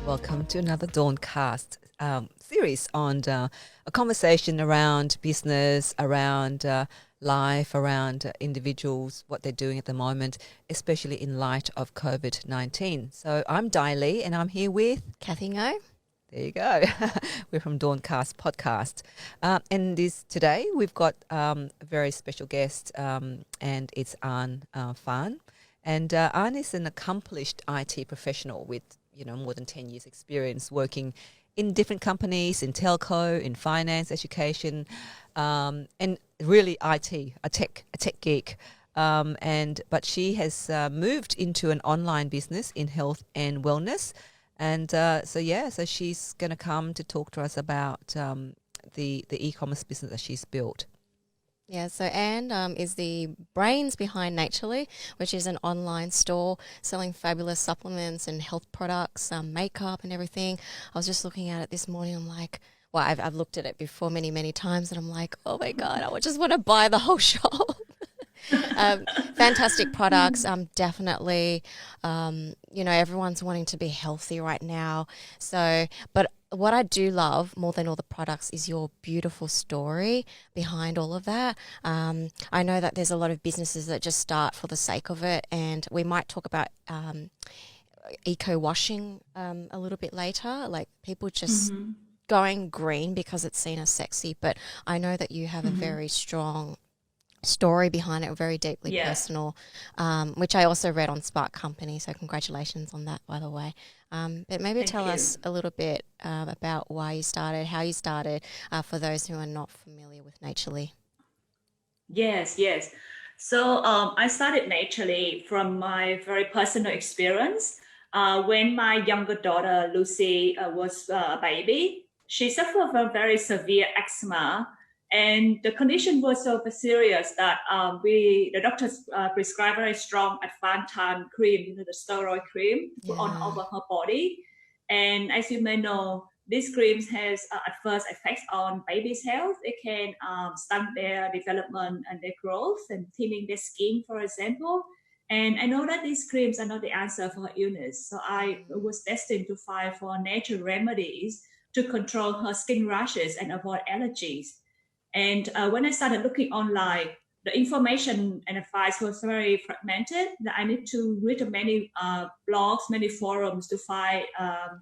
Welcome to another DAWNCast series on a conversation around business, around life, around individuals, what they're doing at the moment, especially in light of COVID-19. So I'm Dai Lee and I'm here with Cathy Ngo. There you go. We're from DAWNCast podcast. And today we've got a very special guest and it's Ann Phan. And Ann is an accomplished IT professional with more than 10 years experience working in different companies, in telco, in finance, education, and really IT, a tech geek. But she has moved into an online business in health and wellness. And so she's going to come to talk to us about the e-commerce business that she's built. Yeah, so Ann is the brains behind Naturally, which is an online store selling fabulous supplements and health products, makeup and everything. I was just looking at it this morning. I'm like, well, I've looked at it before many, many times, and I'm like, oh my God, I just want to buy the whole shop. Fantastic products. Definitely, everyone's wanting to be healthy right now. So, but what I do love more than all the products is your beautiful story behind all of that. I know that there's a lot of businesses that just start for the sake of it, and we might talk about eco-washing a little bit later, like people just going green because it's seen as sexy. But I know that you have a very strong story behind it, very deeply personal, which I also read on Spark Company, so congratulations on that, by the way. But maybe tell us a little bit about why you started, how you started, for those who are not familiar with Naturally. Yes. So I started Naturally from my very personal experience. When my younger daughter, Lucy, was a baby, she suffered from very severe eczema. And the condition was so serious that the doctors prescribed very strong Advantan cream, the steroid cream, put on over her body. And as you may know, these creams has adverse effects on baby's health. It can stunt their development and their growth and thinning their skin, for example. And I know that these creams are not the answer for her illness. So I was destined to find for natural remedies to control her skin rashes and avoid allergies. And when I started looking online, the information and advice was very fragmented. That I need to read many blogs, many forums to find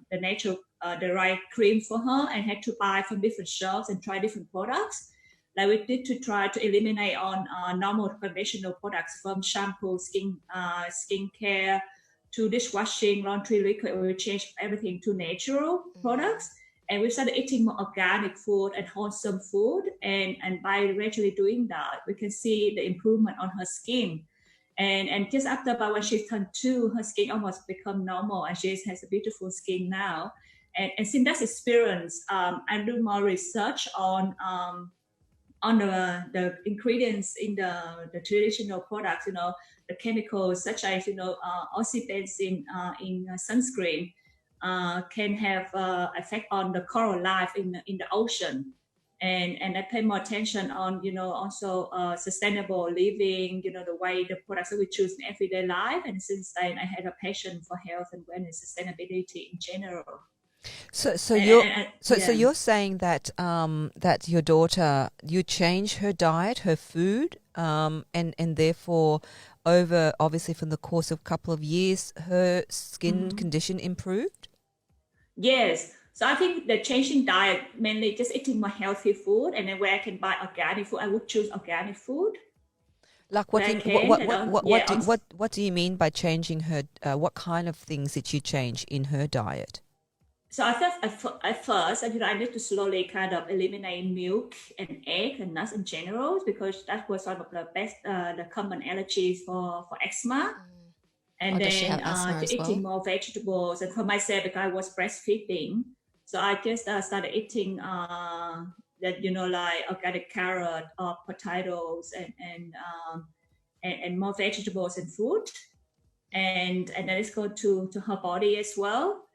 the right cream for her, and had to buy from different shops and try different products. Like we did to try to eliminate on normal conventional products, from shampoo, skin care, to dishwashing, laundry liquid. We changed everything to natural products. And we started eating more organic food and wholesome food. And by gradually doing that, we can see the improvement on her skin. And just after about when she turned 2, her skin almost become normal, and she has a beautiful skin now. And since that experience, I do more research on the ingredients in the traditional products, the chemicals such as, oxybenzene in sunscreen. Can have effect on the coral life in the ocean, and I pay more attention on also sustainable living, the way the products that we choose in everyday life. And since then, I had a passion for health and wellness, sustainability in general. So you're saying that that your daughter, you changed her diet, her food, and therefore over obviously from the course of a couple of years, her skin condition improved? Yes. So I think the changing diet, mainly just eating more healthy food, and then where I can buy organic food, I would choose organic food. Like what do you mean by changing her? What kind of things did you change in her diet? So I thought at first, I need to slowly kind of eliminate milk and egg and nuts in general, because that was one of the best, the common allergies for eczema. And then eating more vegetables. And for myself, because I was breastfeeding, so I just started eating like organic carrot or potatoes and more vegetables and fruit. And then it's go to her body as well.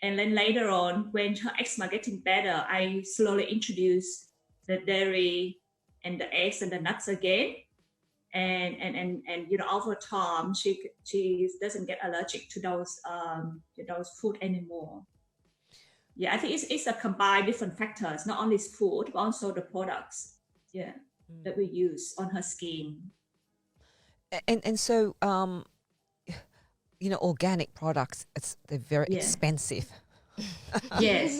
And then later on, when her eczema getting better, I slowly introduced the dairy and the eggs and the nuts again. and over time she doesn't get allergic to those food anymore. Yeah, I think it's a combined different factors, not only food but also the products, that we use on her skin. And so organic products, they're very expensive. Yes.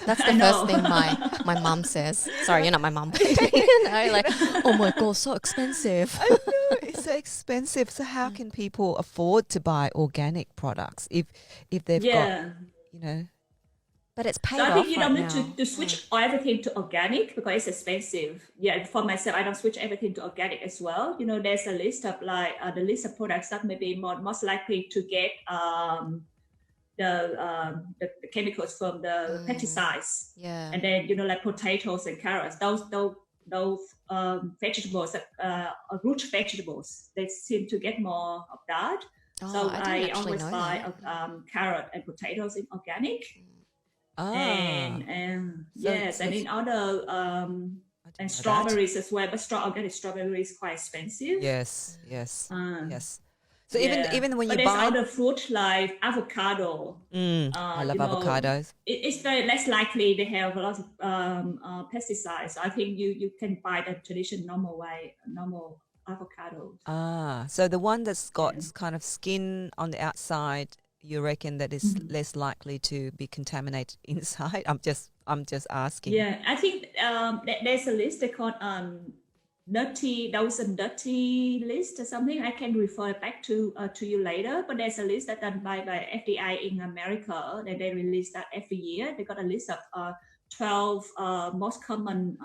That's the first thing my mum says. Sorry, you're not my mum. Like, oh my God, so expensive. I know, it's so expensive. So how can people afford to buy organic products if they've got, But it's paid so I off think you right don't now. need to switch everything to organic because it's expensive. Yeah, for myself, I don't switch everything to organic as well. There's a list of the list of products that may be most likely to get the chemicals from the pesticides. Yeah. And then like potatoes and carrots, those vegetables, root vegetables, they seem to get more of that. So I always buy carrot and potatoes in organic. And yes, and in other and strawberries as well, but organic strawberries is quite expensive. Yes. So even when you buy other fruit like avocado, I love avocados. It's very less likely they have a lot of pesticides. I think you can buy the traditional normal avocados. So the one that's got kind of skin on the outside, you reckon that is less likely to be contaminated inside? I'm just asking. Yeah, I think there's a list they call nutty. That was a nutty list or something. I can refer back to you later. But there's a list that's done by FDA in America. They release that every year. They got a list of 12 most common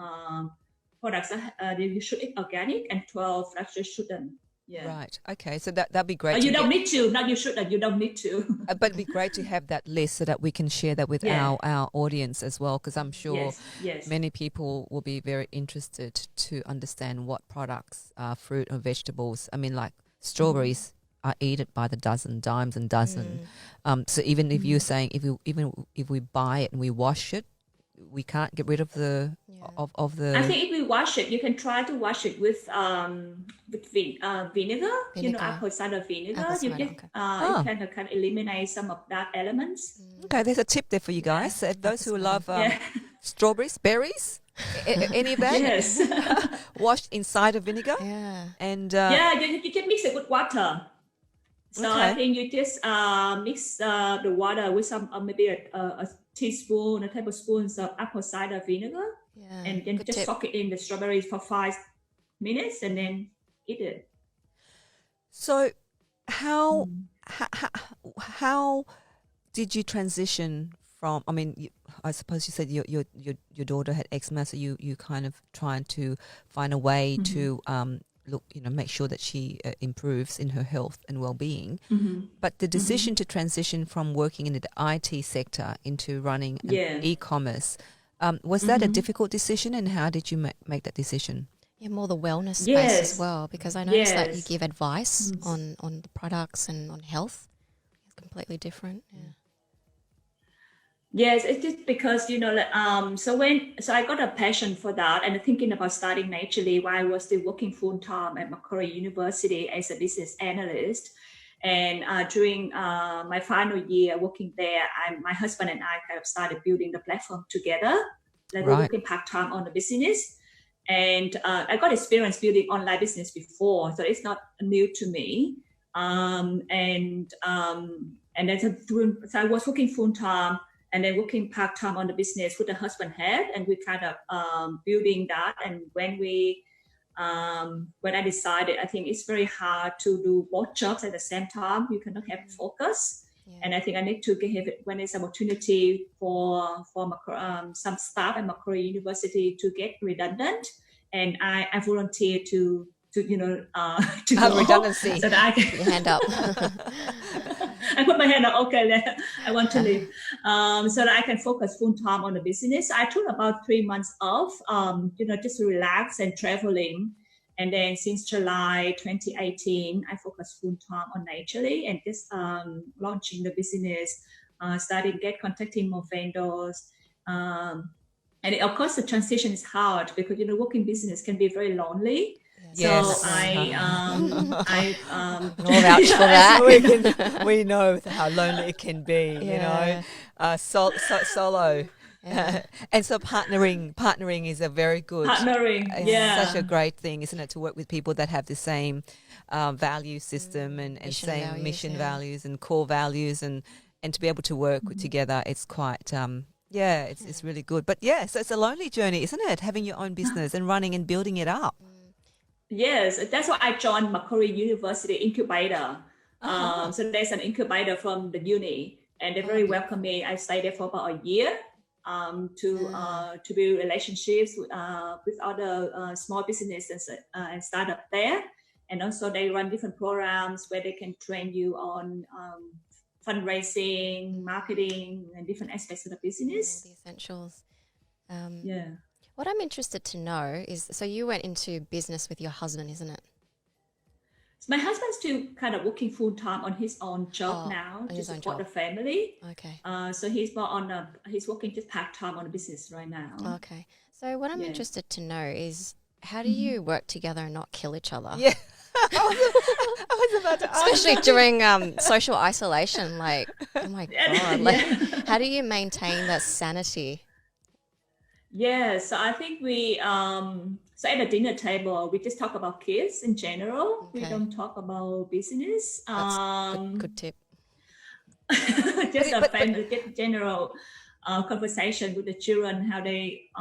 products that you should eat organic and 12 that you shouldn't. Yeah. Right. Okay. So that'd be great. You don't need to. Not you shouldn't. You don't need to. But it'd be great to have that list so that we can share that with our audience as well, because I'm sure many people will be very interested to understand what products, fruit or vegetables. I mean, like strawberries are eaten by the dozen, dimes and dozen. So even if you're saying if we buy it and we wash it, we can't get rid of the of the. I think if we wash it, you can try to wash it with vinegar. Apple cider vinegar. You can kind of eliminate some of that elements. Okay, there's a tip there for you guys. Those who love strawberries, berries, any of that. Yes. Washed in cider vinegar. Yeah. And you can mix it with water. So I think you just mix the water with some maybe a teaspoon, a tablespoon of apple cider vinegar, and then just soak it in the strawberries for 5 minutes and then eat it. So how did you transition from? I mean, I suppose you said your daughter had eczema, so you kind of trying to find a way to make sure that she improves in her health and well-being. But the decision to transition from working in the IT sector into running e-commerce, was that a difficult decision, and how did you make that decision? Yeah, more the wellness space as well, because I noticed that you give advice on the products and on health. It's completely different. Yeah. Yes, it's just because so I got a passion for that and thinking about studying naturally while I was still working full time at Macquarie University as a business analyst. And during my final year working there, my husband and I kind of started building the platform together. Like we're working part time on the business, and I got experience building online business before, so it's not new to me. And then so I was working full time. And then working part-time on the business with the husband had, and we kind of building that. And when I decided, I think it's very hard to do both jobs at the same time. You cannot have focus. And I think I need to give it when there's an opportunity for some staff at Macquarie University to get redundant. And I volunteered to have redundancy. So that I can your hand up. I put my hand up. Okay, I want to leave, so that I can focus full time on the business. I took about 3 months off, just to relax and traveling. And then since July 2018, I focused full time on Naturally and just launching the business, contacting more vendors. And of course, the transition is hard because working business can be very lonely. Yes. I We'll vouch for that. we know how lonely it can be, solo. Yeah. And so partnering is a very good, such a great thing, isn't it, to work with people that have the same value system and same values, mission values and core values, and to be able to work together. It's quite, it's really good. But so it's a lonely journey, isn't it, having your own business and running and building it up? Yes, that's why I joined Macquarie University Incubator. So there's an incubator from the uni, and they very welcome me. I stayed there for about a year to build relationships with other small businesses and startup there. And also they run different programs where they can train you on fundraising, marketing, and different aspects of the business. The essentials. What I'm interested to know is, so you went into business with your husband, isn't it? So my husband's still kind of working full time on his own job now to support the family. Okay. So he's more he's working just part time on a business right now. Okay. So what I'm interested to know is, how do you work together and not kill each other? Yeah. I was about to ask. Especially during social isolation, like, oh my God. Like, how do you maintain that sanity? Yeah, so I think we so at the dinner table we just talk about kids in general. We don't talk about business. That's good tip. Just a family general conversation with the children, how they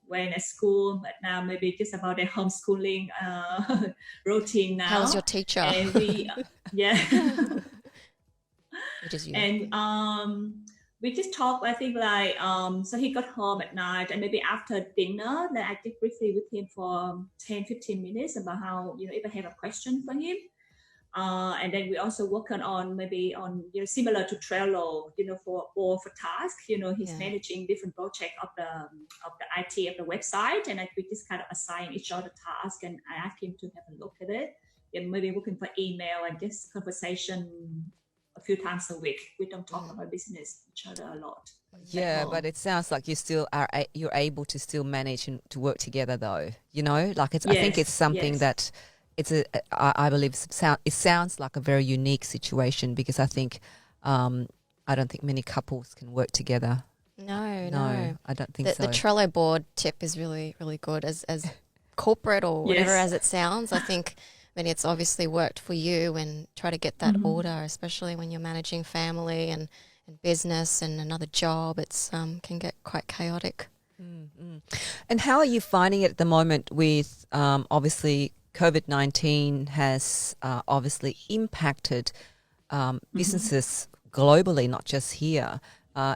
went at school, but now maybe just about their homeschooling routine now. How's your teacher? And we we just talk, I think, like, so he got home at night, and maybe after dinner, then I did briefly with him for 10-15 minutes about how, if I have a question for him. And then we also work on maybe on, similar to Trello, for tasks, he's managing different projects of the IT of the website. And we just kind of assign each other tasks, and I ask him to have a look at it. And maybe working for email and just conversation a few times a week. We don't talk about business each other a lot. Yeah, but it sounds like you still you're able to still manage and to work together, though. Like I think it's something that I believe it sounds like a very unique situation, because I think I don't think many couples can work together. No, I don't think so. The Trello board tip is really, really good as corporate or whatever as it sounds. I think. I mean, it's obviously worked for you, and try to get that order, especially when you're managing family and business and another job. It's can get quite chaotic. Mm-hmm. And how are you finding it at the moment with obviously COVID-19 has obviously impacted businesses globally, not just here,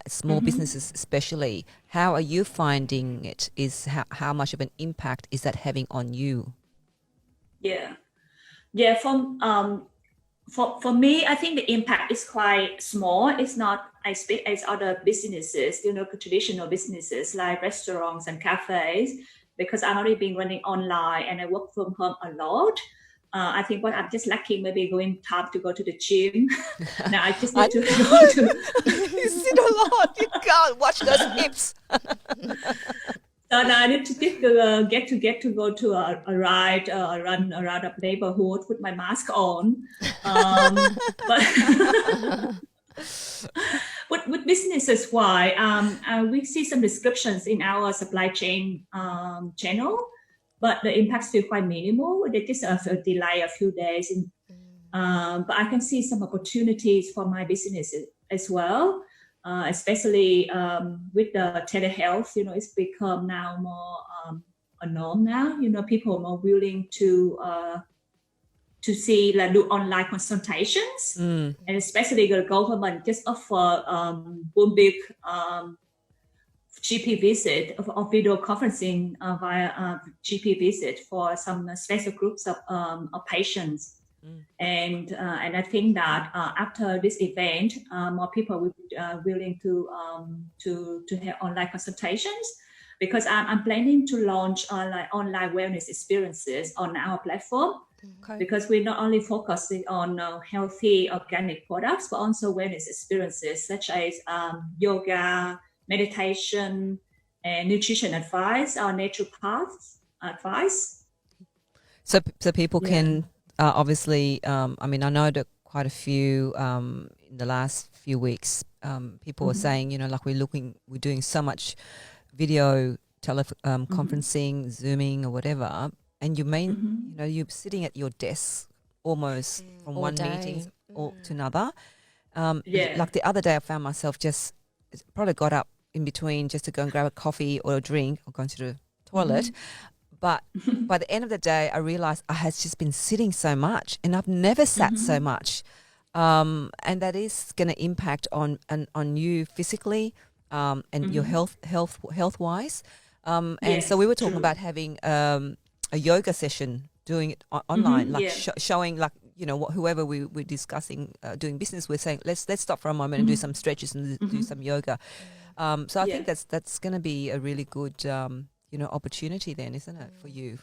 small businesses especially. How are you finding it? How much of an impact is that having on you? Yeah, for me, I think the impact is quite small. It's not as big as other businesses, traditional businesses like restaurants and cafes, because I've already been running online and I work from home a lot. I think what I'm just lacking maybe time to go to the gym. Now I just need to go to. You sit a lot. You can't watch those hips. So now I need to get to go to a ride, run around a neighborhood with my mask on. But with businesses, we see some descriptions in our supply chain channel, but the impact still quite minimal. They just delay a few days, but I can see some opportunities for my business as well. Especially with the telehealth, it's become now more a norm now. People are more willing to see, like, do online consultations, and especially the government just offer one big GP visit or video conferencing via GP visit for some special groups of patients. And I think that after this event, more people will be willing to have online consultations, because I'm planning to launch online wellness experiences on our platform. Because we're not only focusing on healthy organic products, but also wellness experiences such as yoga, meditation, and nutrition advice or naturopath advice. So people can obviously. I mean, I know that quite a few in the last few weeks. People are saying, like we're doing so much video conferencing, Zooming, or whatever, and you're sitting at your desk almost from all one day. meeting to another. Like the other day, I found myself just probably got up in between just to go and grab a coffee or a drink or going to the toilet. But by the end of the day, I realized I had just been sitting so much, and I've never sat so much. And that is going to impact on you physically and your health wise. And so we were talking about having a yoga session, doing it online, like showing, like, whoever we're discussing doing business with, saying let's stop for a moment and do some stretches and do some yoga. So I think that's going to be a really good opportunity then, isn't it, for you?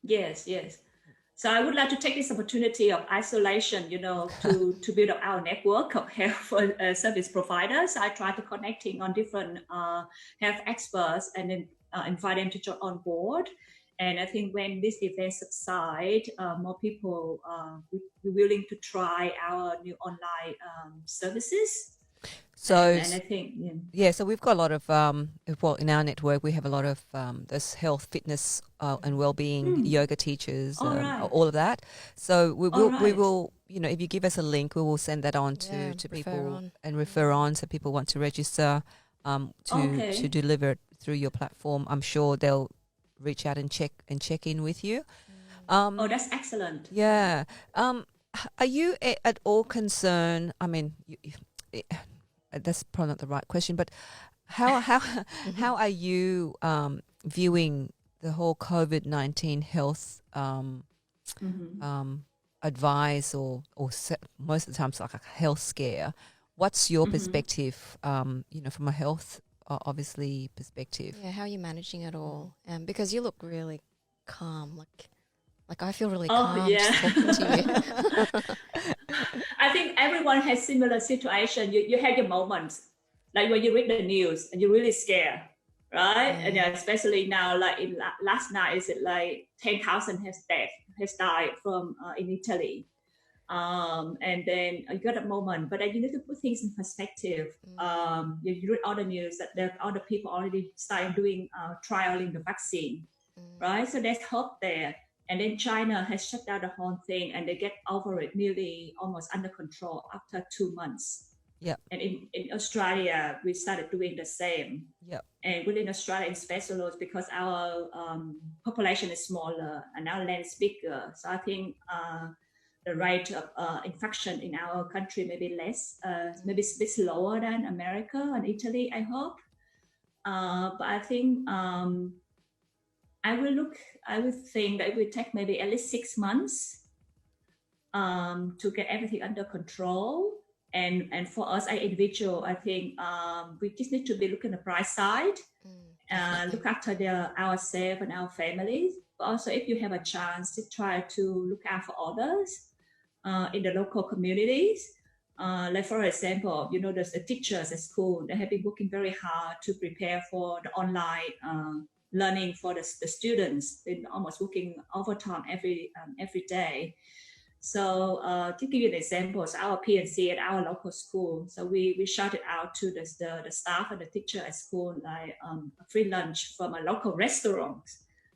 Yes. So I would like to take this opportunity of isolation, to build up our network of health service providers. I try to connecting on different health experts and then invite them to join on board. And I think when this event subside, more people will be willing to try our new online services. So and I think so we've got a lot of in our network we have a lot of this health, fitness, and wellbeing yoga teachers, all of that. So we will if you give us a link, we will send that on to people and refer on, so people want to register to deliver it through your platform. I'm sure they'll reach out and check in with you. That's excellent. Yeah. Are you at all concerned? I mean, that's probably not the right question, but how are you viewing the whole COVID-19 health advice or most of the time it's like a health scare? What's your perspective, from a health obviously perspective? Yeah, how are you managing it all? Because you look really calm, like I feel really calm just talking to you. I think everyone has similar situation. You have your moments, like when you read the news and you're really scared, right? And especially now, like in last night, is it like 10,000 has died from in Italy, and then you got a moment, but then you need to put things in perspective. You read all the news that there are other people already started doing trialing the vaccine, right? So there's hope there. And then China has shut down the whole thing, and they get over it nearly almost under control after 2 months. Yeah. And in Australia, we started doing the same. Yeah. And within Australia, especially because our population is smaller and our land is bigger, so I think the rate of infection in our country may be less, maybe a bit lower than America and Italy, I hope. But I think I would think that it would take maybe at least 6 months to get everything under control. And for us as individual, I think we just need to be looking at the bright side, look after ourselves and our families. But also, if you have a chance to try to look out for others in the local communities. Like for example, there's the teachers at school. They have been working very hard to prepare for the online learning for the students. They're almost working overtime every day. So to give you an example, so our PNC at our local school, so we shouted out to the staff and the teacher at school, like a free lunch from a local restaurant.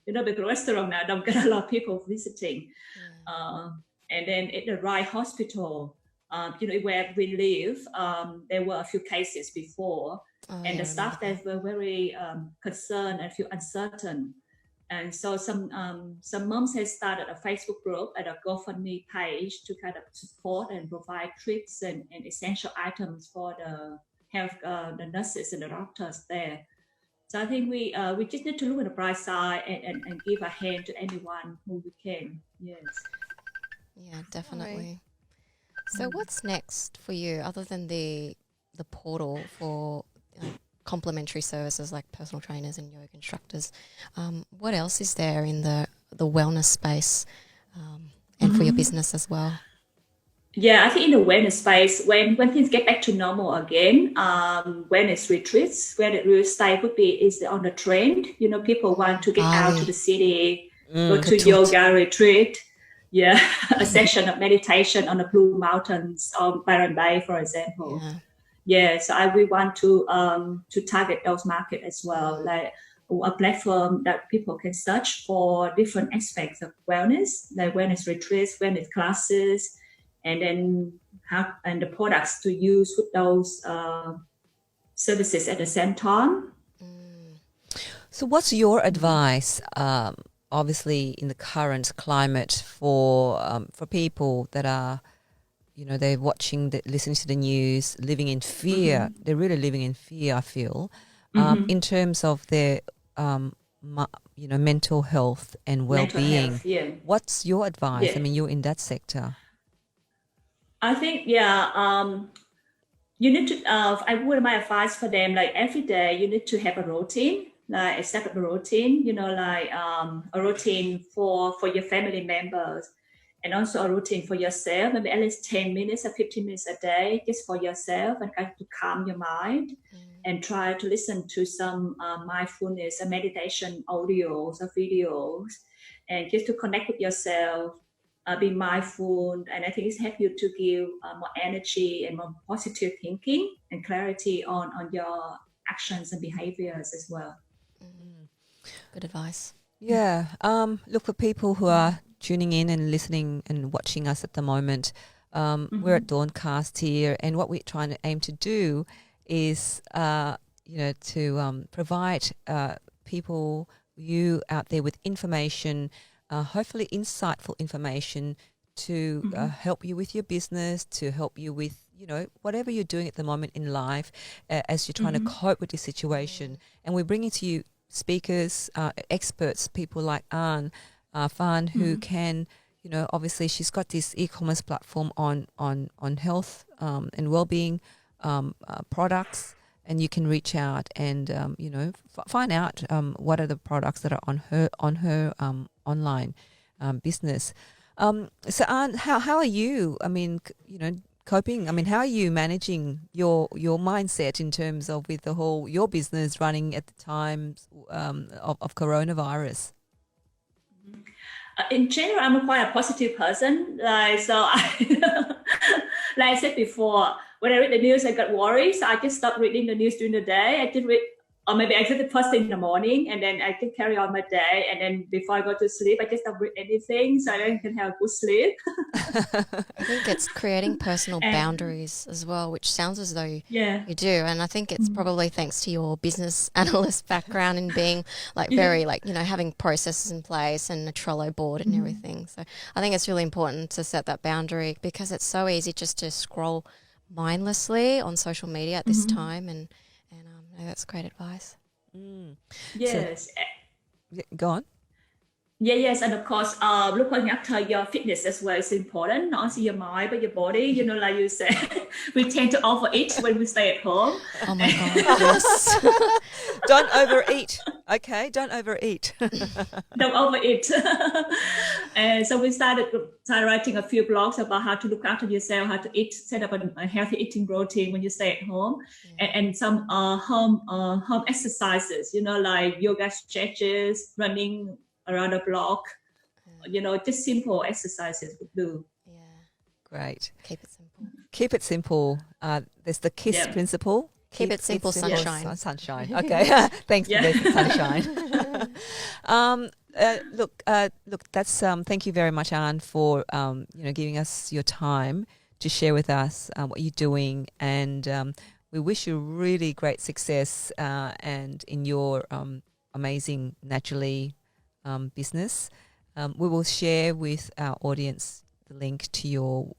Because restaurant now don't get a lot of people visiting. And then at the Rye Hospital, where we live, there were a few cases before. And the staff there were very concerned and feel uncertain. And so some moms have started a Facebook group and a GoFundMe page to kind of support and provide trips and essential items for the health, the nurses and the doctors there. So I think we just need to look at the bright side and give a hand to anyone who we can. Yes. Yeah, definitely. So what's next for you other than the portal for complementary services like personal trainers and yoga instructors? What else is there in the wellness space and for your business as well? Yeah, I think in the wellness space, when things get back to normal again, wellness retreats, where the real estate would be is on the trend. People want to get out to the city go to yoga retreat. Yeah, a session of meditation on the Blue Mountains or Byron Bay, for example. Yeah, so we want to target those markets as well, like a platform that people can search for different aspects of wellness, like wellness retreats, wellness classes, and then the products to use with those services at the same time. So what's your advice, obviously in the current climate for people that are, they're watching, listening to the news, living in fear. They're really living in fear, I feel, in terms of their, mental health and well-being. What's your advice? Yeah. I mean, you're in that sector. I think, you need to, my advice for them, like every day you need to have a routine, like a separate routine, a routine for your family members, and also a routine for yourself, maybe at least 10 minutes or 15 minutes a day, just for yourself, and try to calm your mind and try to listen to some mindfulness and meditation audios or videos, and just to connect with yourself, be mindful. And I think it's help you to give more energy and more positive thinking and clarity on your actions and behaviors as well. Good advice. Yeah. Look, for people who are tuning in and listening and watching us at the moment, we're at DAWNCast here, and what we're trying to aim to do is, to provide people, you out there, with information, hopefully insightful information to help you with your business, to help you with, whatever you're doing at the moment in life as you're trying to cope with this situation. And we're bringing to you speakers, experts, people like Ann Phan, who can, obviously she's got this e-commerce platform on health and well-being products, and you can reach out and, find out what are the products that are on her online business. So Ann, how are you? I mean, coping? I mean, how are you managing your mindset in terms of with the whole your business running at the time of coronavirus? In general, I'm quite a positive person. Like I said before, when I read the news, I got worried. So I just stopped reading the news during the day. I did read, or maybe I did it first thing in the morning, and then I can carry on my day. And then before I go to sleep, I just don't read anything, so I can have a good sleep. I think it's creating personal boundaries as well, which sounds as though you do. And I think it's probably thanks to your business analyst background and being very having processes in place and a Trello board and everything. So I think it's really important to set that boundary, because it's so easy just to scroll mindlessly on social media at this time, and that's great advice. Yes. So, go on. Yes, and of course, looking after your fitness as well is important. Not only your mind, but your body. Like you said, we tend to overeat when we stay at home. Oh my God, yes. Don't overeat. Okay, don't overeat. Don't overeat. And so we started writing a few blogs about how to look after yourself, how to eat, set up a healthy eating routine when you stay at home, and some home exercises, like yoga stretches, running around the block, just simple exercises would do. Yeah. Great. Keep it simple. Keep it simple. There's the KISS principle. Keep it simple, sunshine. Yes. Sunshine. Okay. Thanks for this, sunshine. Look. That's thank you very much, Ann, for giving us your time to share with us what you're doing, and we wish you really great success and in your amazing Naturally business. We will share with our audience the link to your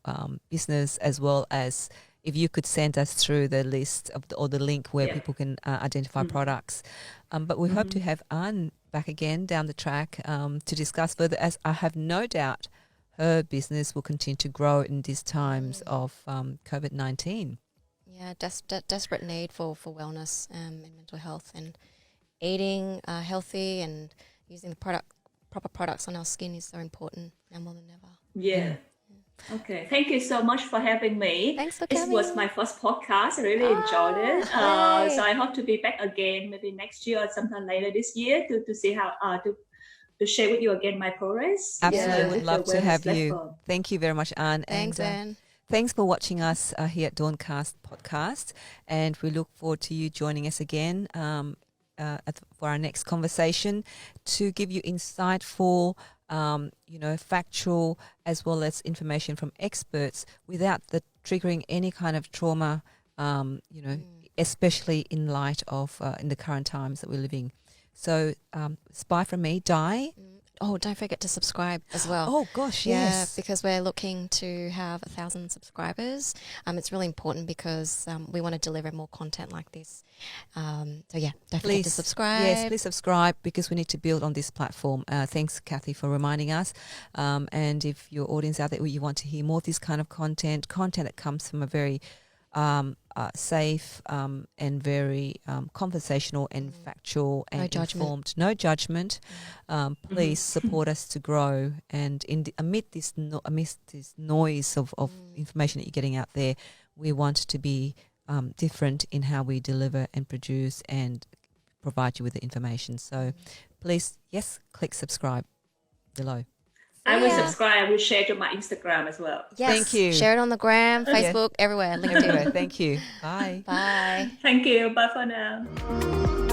business, as well as if you could send us through the list of or the link where people can identify products. But we hope to have Ann back again down the track to discuss further, as I have no doubt her business will continue to grow in these times of COVID-19. Yeah, desperate need for wellness and mental health, and eating healthy and using the proper products on our skin is so important now more than ever. Yeah. Okay. Thank you so much for having me. Thanks for coming. This was my first podcast. I really enjoyed it. So I hope to be back again maybe next year or sometime later this year to see how to to share with you again my progress. Absolutely, would with love the to have wellness you. platform. Thank you very much, Ann. Thanks, Anne. Thanks for watching us here at DAWNCast podcast, and we look forward to you joining us again for our next conversation to give you insightful, factual as well as information from experts without the triggering any kind of trauma, especially in light of in the current times that we're living. So, bye from me, Di. Oh, don't forget to subscribe as well. Oh gosh, Yeah, yes. because we're looking to have 1,000 subscribers. It's really important because we want to deliver more content like this. Don't forget to subscribe. Yes, please subscribe because we need to build on this platform. Thanks, Cathy, for reminding us. And if your audience out there, you want to hear more of this kind of content that comes from a very safe and very conversational and factual and informed, no judgment. Please support us to grow. And amidst this noise of information that you're getting out there, we want to be different in how we deliver and produce and provide you with the information. So please, click subscribe below. I will subscribe. I will share to my Instagram as well. Yes. Thank you. Share it on the gram, Facebook, everywhere. LinkedIn. Thank you. Bye. Bye. Thank you. Bye for now.